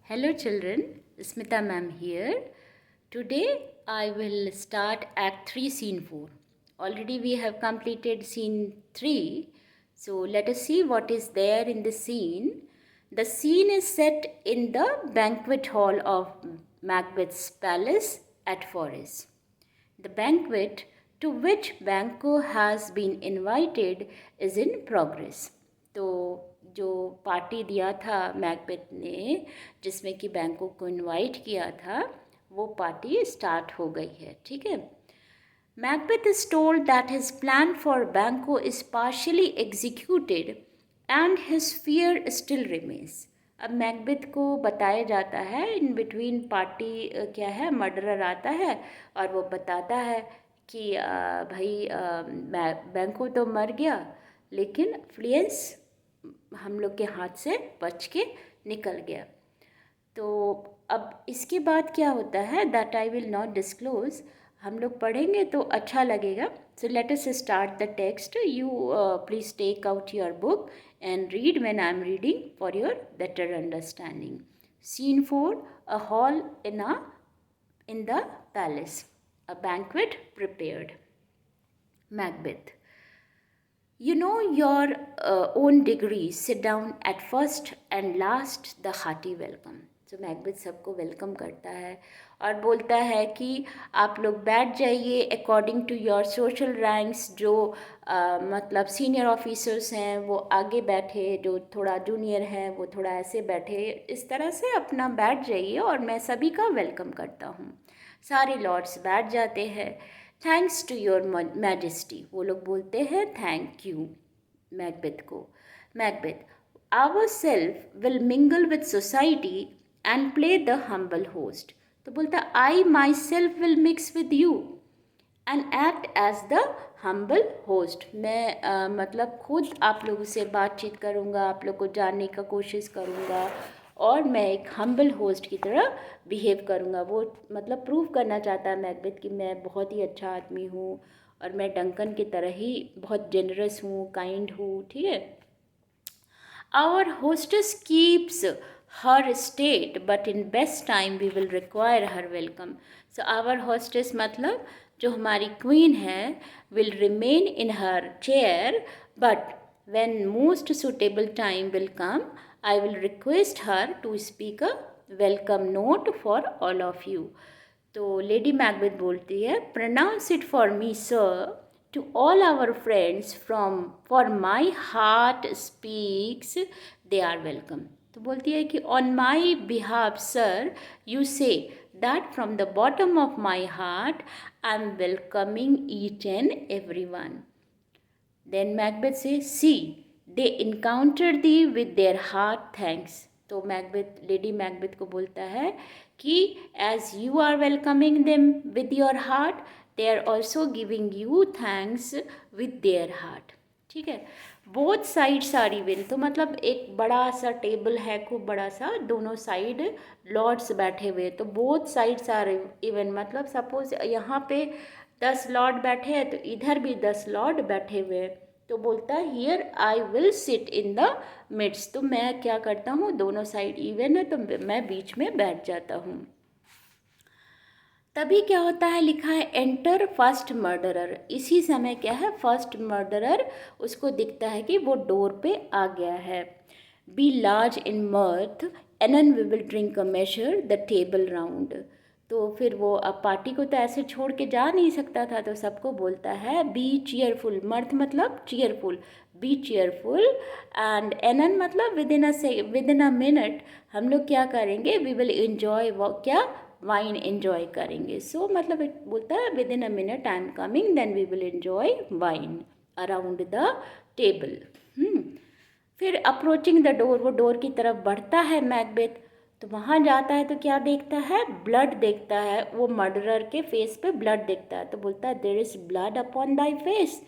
Hello children, Smita ma'am here. Today I will start Act 3 Scene 4. Already we have completed Scene 3. So let us see what is there in the scene. The scene is set in the banquet hall of Macbeth's palace at Forres. The banquet to which Banquo has been invited is in progress. तो जो party दिया था Macbeth ने, जिसमें कि बैंको को invite किया था, वो पार्टी स्टार्ट हो गई है. ठीक है. Macbeth is told that his plan for Banquo is partially executed and his fear still remains. अब मैकबेथ को बताया जाता है इन बिटवीन पार्टी क्या है, मर्डरर आता है और वो बताता है कि भाई बैंको तो मर गया लेकिन फ्लियंस हम लोग के हाथ से बच के निकल गया. तो अब इसके बाद क्या होता है that I will not disclose. हम लोग पढ़ेंगे तो अच्छा लगेगा. So let us start the text. You please take out your book and read when I am reading for your better understanding. Scene 4, a hall in the palace. A banquet prepared. Macbeth. You know your own degree. Sit down at first and last the hearty welcome. तो Macbeth सबको welcome करता है और बोलता है कि आप लोग बैठ जाइए according to your social ranks. जो मतलब सीनियर ऑफिसर्स हैं वो आगे बैठे, जो थोड़ा जूनियर हैं वो थोड़ा ऐसे बैठे. इस तरह से अपना बैठ जाइए और मैं सभी का वेलकम करता हूँ. सारे लॉर्ड्स बैठ जाते हैं. Thanks to your majesty. वो लोग बोलते हैं थैंक यू मैकबेथ को. Macbeth. Ourself will mingle with society and play the humble host. तो बोलता I myself will mix with you and act as the humble host. मैं मतलब खुद आप लोगों से बातचीत करूँगा, आप लोग को जानने का कोशिश करूँगा और मैं एक हम्बल होस्ट की तरह बिहेव करूँगा. वो मतलब प्रूव करना चाहता है मैकबेथ कि मैं बहुत ही अच्छा आदमी हूँ और मैं डंकन की तरह ही बहुत जेनरस हूँ, काइंड हूँ. ठीक है. Our hostess keeps her state but in best time we will require her welcome. So our hostess मतलब जो हमारी क्वीन है will remain in her chair but when most suitable time will come, I will request her to speak a welcome note for all of you. तो lady Macbeth बोलती है pronounce it for me sir to all our friends from for my heart speaks they are welcome. तो बोलती है कि on my behalf sir you say that from the bottom of my heart I am welcoming each and everyone. Then Macbeth says, see, they encountered thee with their heart thanks. तो Macbeth lady Macbeth को बोलता है कि as you are welcoming them with your heart, they are also giving you thanks with their heart. ठीक है. Both sides are even. तो मतलब एक बड़ा सा टेबल है, खूब बड़ा सा, दोनों साइड लॉर्ड्स बैठे हुए. तो बोथ साइड्स आर इवन मतलब सपोज यहाँ पे 10 लॉर्ड बैठे हैं तो इधर भी 10 लॉर्ड बैठे हुए. तो बोलता है here I will sit in the midst. तो मैं क्या करता हूँ, दोनों साइड इवन है तो मैं बीच में बैठ जाता हूँ. तभी क्या होता है, लिखा है एंटर फर्स्ट मर्डरर. इसी समय क्या है, फर्स्ट मर्डरर उसको दिखता है कि वो डोर पे आ गया है. Be large in mirth anon we will drink a measure the table round. तो फिर वो अब पार्टी को तो ऐसे छोड़ के जा नहीं सकता था तो सबको बोलता है बी चीयरफुल. मर्थ मतलब cheerful. Be cheerful and anon मतलब विद इन अ मिनट हम लोग क्या करेंगे, वी विल इन्जॉय क्या वाइन एंजॉय करेंगे. सो मतलब बोलता है within a minute I am coming then we will enjoy wine around the table. फिर अप्रोचिंग द डोर, वो डोर की तरफ बढ़ता है मैकबेथ. तो वहाँ जाता है तो क्या देखता है, ब्लड देखता है. वो मर्डरर के फेस पे ब्लड देखता है तो बोलता है there is blood upon thy face.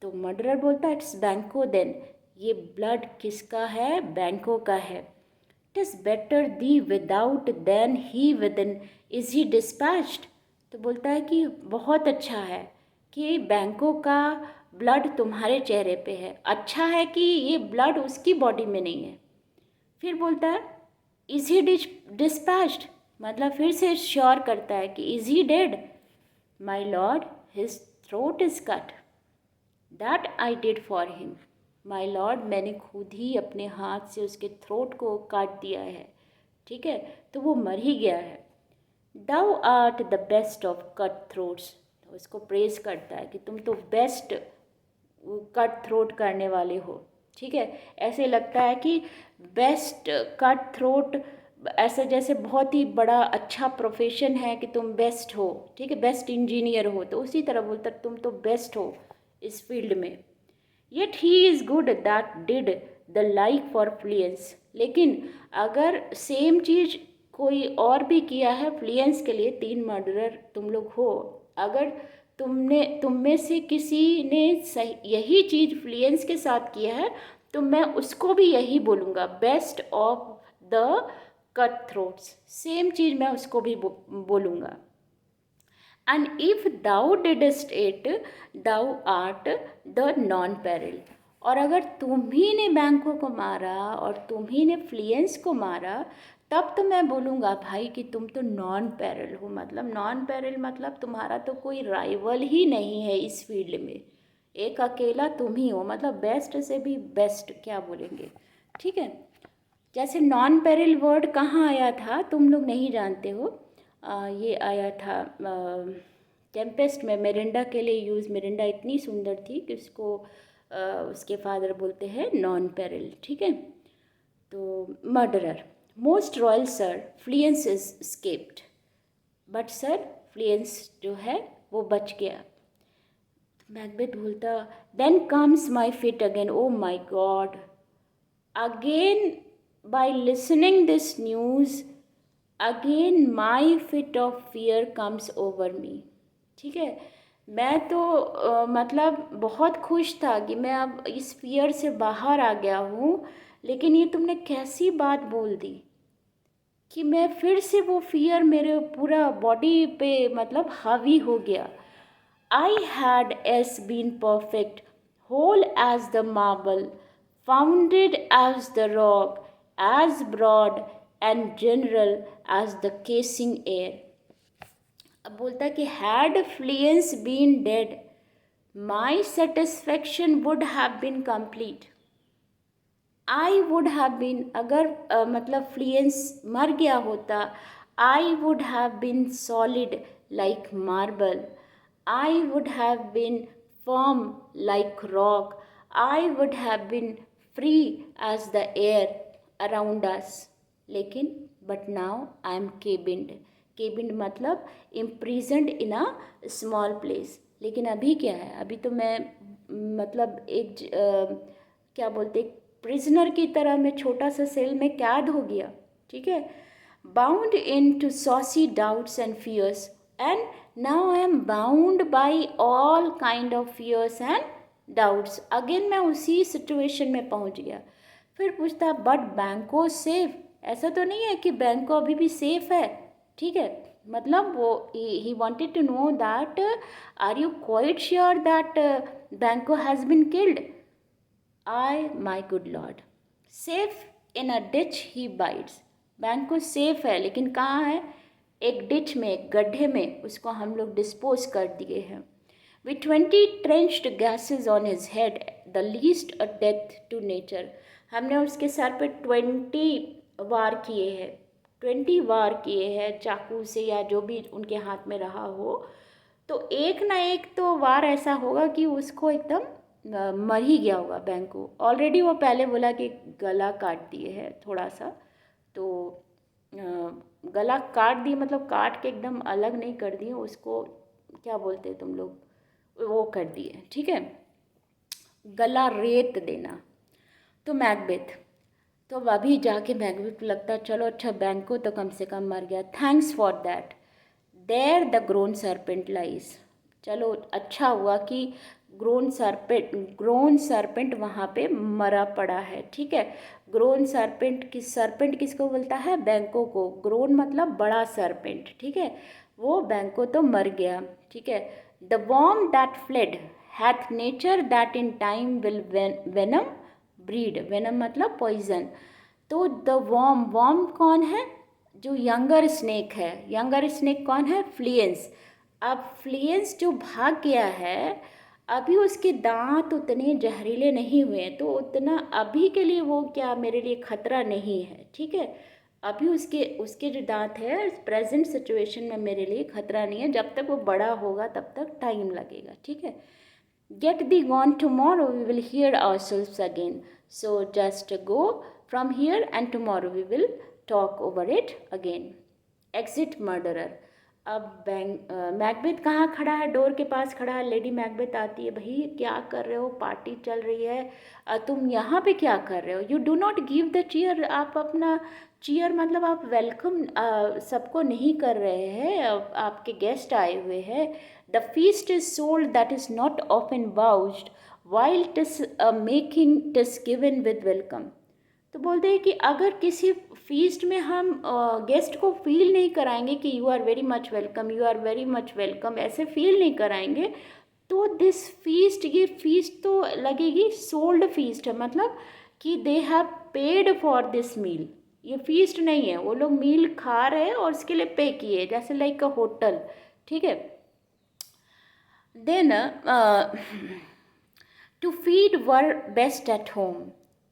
तो मर्डरर बोलता है इट्स बैंको. देन ये ब्लड किसका है, बैंको का है. It is better thee without than he within is he dispatched. तो बोलता है कि बहुत अच्छा है कि बैंको का ब्लड तुम्हारे चेहरे पे है. अच्छा है कि ये ब्लड उसकी बॉडी में नहीं है. फिर बोलता है इज ही डिस्पैच्ड, मतलब फिर से श्योर करता है कि is he dead, my lord his throat is cut, that I did for him, my lord मैंने खुद ही अपने हाथ से उसके थ्रोट को काट दिया है, ठीक है, तो वो मर ही गया है। Thou art the best of cut throats, तो उसको प्रेज करता है कि तुम तो बेस्ट कट थ्रोट करने वाले हो, ठीक है। ऐसे लगता है कि बेस्ट कट थ्रोट ऐसा जैसे बहुत ही बड़ा अच्छा प्रोफेशन है कि तुम बेस्ट हो, ठीक है, बेस्ट इंजीनियर हो, तो उसी तरह बोलता तुम तो बेस्ट हो इस फील्ड में। Yet he is good that did the like for Fluence, लेकिन अगर सेम चीज़ कोई और भी किया है फ्लुएंस के लिए, 3 मर्डरर तुम लोग हो, अगर तुम में से किसी ने सही यही चीज़ फ्लुएंस के साथ किया है तो मैं उसको भी यही बोलूँगा, best of the cutthroats, same चीज़ मैं उसको भी बोलूँगा। And if thou didst it thou art the nonpareil, और अगर तुम ही ने बैंको को मारा और तुम ही ने फ्लुएंस को मारा, तब तो मैं बोलूँगा भाई कि तुम तो नॉन पेरिल हो, मतलब नॉन पेरिल मतलब तुम्हारा तो कोई राइवल ही नहीं है इस फील्ड में, एक अकेला तुम ही हो, मतलब बेस्ट से भी बेस्ट क्या बोलेंगे, ठीक है। जैसे नॉन पेरिल वर्ड कहाँ आया था तुम लोग नहीं जानते हो, ये आया था टेम्पेस्ट में, मेरिंडा के लिए यूज़, मेरिंडा इतनी सुंदर थी कि उसको उसके फादर बोलते हैं नॉन पेरिल, ठीक है। तो murderer, most royal sir Fleance is scaped, but sir Fleance जो है वो बच गया। मैकबेथ बोलता then comes my fit again, O my God, again by listening this news again my fit of fear comes over me, ठीक है। मैं तो मतलब बहुत खुश था कि मैं अब इस फियर से बाहर आ गया हूँ, लेकिन ये तुमने कैसी बात बोल दी कि मैं फिर से वो फियर मेरे पूरा बॉडी पे मतलब हावी हो गया। I had else been perfect, whole as the marble, founded as the rock, as broad and general as the casing air। अब बोलता है कि had Fleance been dead my satisfaction would have been complete, I would have been, अगर मतलब Fleance मर गया होता, I would have been solid like marble, I would have been firm like rock, I would have been free as the air around us, लेकिन but now I am cabined, cabined मतलब imprisoned in a small place। लेकिन अभी क्या है, अभी तो मैं मतलब एक क्या बोलते प्रिजनर की तरह मैं छोटा सा सेल में कैद हो गया, ठीक है। Bound in to saucy doubts and fears, and now I am bound by all kind of fears and doubts, again मैं उसी सिचुएशन में पहुंच गया। फिर पूछता बट बैंको सेफ, ऐसा तो नहीं है कि बैंको अभी भी सेफ है, ठीक है, मतलब वो ही wanted to know that are you quite sure that Banquo has been killed, ay my good lord safe in a ditch he bides, Banquo safe है लेकिन कहाँ है, एक डिच में, एक गड्ढे में उसको हम लोग डिस्पोज कर दिए हैं। With 20 trenched gashes on his head the least a death to nature, हमने उसके सर पे 20 वार किए हैं, 20 वार किए हैं चाकू से या जो भी उनके हाथ में रहा हो, तो एक ना एक तो वार ऐसा होगा कि उसको एकदम मर ही गया होगा बैंको। ऑलरेडी वो पहले बोला कि गला काट दिए है थोड़ा सा, तो गला काट दिए मतलब काट के एकदम अलग नहीं कर दिए उसको, क्या बोलते हैं तुम लोग, वो कर दिए, ठीक है, गला रेत देना। तो मैकबेथ, तो अभी जाके मैकबेथ को लगता है चलो अच्छा बैंको तो कम से कम मर गया, thanks for that, there the grown serpent lies, चलो अच्छा हुआ कि ग्रोन सर्पेंट वहाँ पे मरा पड़ा है, ठीक है। ग्रोन सर्पेंट किसको बोलता है, बैंको को, ग्रोन मतलब बड़ा सर्पेंट, ठीक है, वो बैंको तो मर गया, ठीक है। The worm that fled hath nature that in time will venom breed, venom मतलब पॉइजन, तो द वॉर्म, वॉर्म कौन है? जो यंगर स्नेक है। यंगर स्नेक कौन है? फ्लियंस। अब फ्लियंस जो भाग गया है, अभी उसके दांत उतने जहरीले नहीं हुए, तो उतना अभी के लिए वो क्या मेरे लिए खतरा नहीं है, ठीक है। अभी उसके उसके जो दांत है प्रेजेंट सिचुएशन में मेरे लिए खतरा नहीं है, जब तक वो बड़ा होगा तब तक टाइम लगेगा, ठीक है। Get thee gone tomorrow, we will hear ourselves again. So just go from here and tomorrow we will talk over it again. Exit murderer. अब मैकबेथ कहाँ खड़ा है? डोर के पास खड़ा है। लेडी मैकबेथ आती है, भाई क्या कर रहे हो? पार्टी चल रही है, तुम यहाँ पे क्या कर रहे हो? You do not give the cheer. आप अपना चीयर मतलब आप वेलकम सबको नहीं कर रहे हैं, आपके गेस्ट आए हुए हैं। The feast is sold that is not often वाउच्ड while TISS making TISS given with welcome. तो बोलते हैं कि अगर किसी फीस्ट में हम गेस्ट को फील नहीं कराएंगे कि you are very much welcome, you are very much welcome, ऐसे फील नहीं कराएंगे, तो दिस फीस्ट, ये फीस्ट तो लगेगी सोल्ड फीस्ट है, मतलब कि they have paid for this meal. ये फीस्ट नहीं है, वो लोग मील खा रहे हैं और उसके लिए पे किए, जैसे लाइक अ होटल, ठीक है। Then to feed were best at home.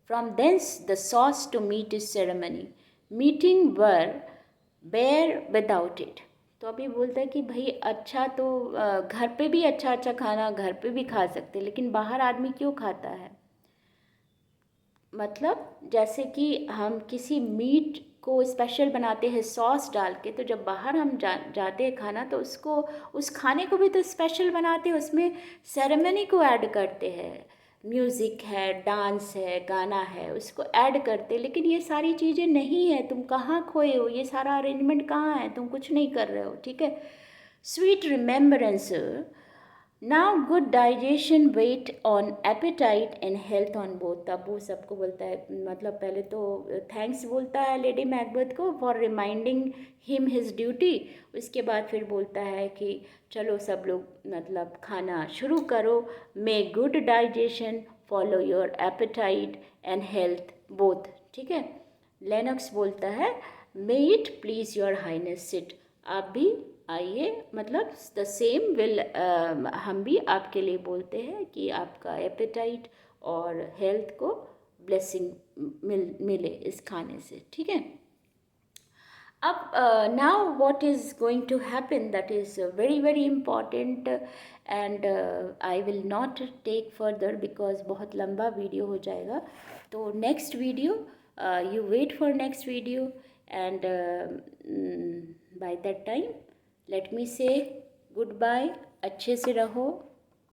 From thence the sauce to meat is ceremony. Meeting were bare without it. तो अभी बोलता है कि भाई अच्छा तो घर पे भी अच्छा अच्छा खाना घर पे भी खा सकते, लेकिन बाहर आदमी क्यों खाता है? मतलब जैसे कि हम किसी मीट को स्पेशल बनाते हैं सॉस डाल के, तो जब बाहर हम जाते हैं खाना, तो उसको, उस खाने को भी तो स्पेशल बनाते हैं, उसमें सेरेमनी को ऐड करते हैं। म्यूज़िक है, डांस है, गाना है, उसको ऐड करते। लेकिन ये सारी चीज़ें नहीं है, तुम कहाँ खोए हो? ये सारा अरेंजमेंट कहाँ है? तुम कुछ नहीं कर रहे हो, ठीक है। Sweet remembrance. Now good digestion wait on appetite and health on both. अब वो सबको बोलता है, मतलब पहले तो थैंक्स बोलता है लेडी मैकबेथ को for reminding him his duty. उसके बाद फिर बोलता है कि चलो सब लोग मतलब खाना शुरू करो। May good digestion follow your appetite and health both, ठीक है। लेनॉक्स बोलता है may it please your highness sit. आप भी आइए, मतलब द सेम विल, हम भी आपके लिए बोलते हैं कि आपका एपेटाइट और हेल्थ को ब्लेसिंग मिले इस खाने से, ठीक है। अब now what is going to happen, that is very very important, and I will not take further because बहुत लंबा वीडियो हो जाएगा। तो next video, you wait for next video, and by that time let me say good bye. अच्छे से रहो।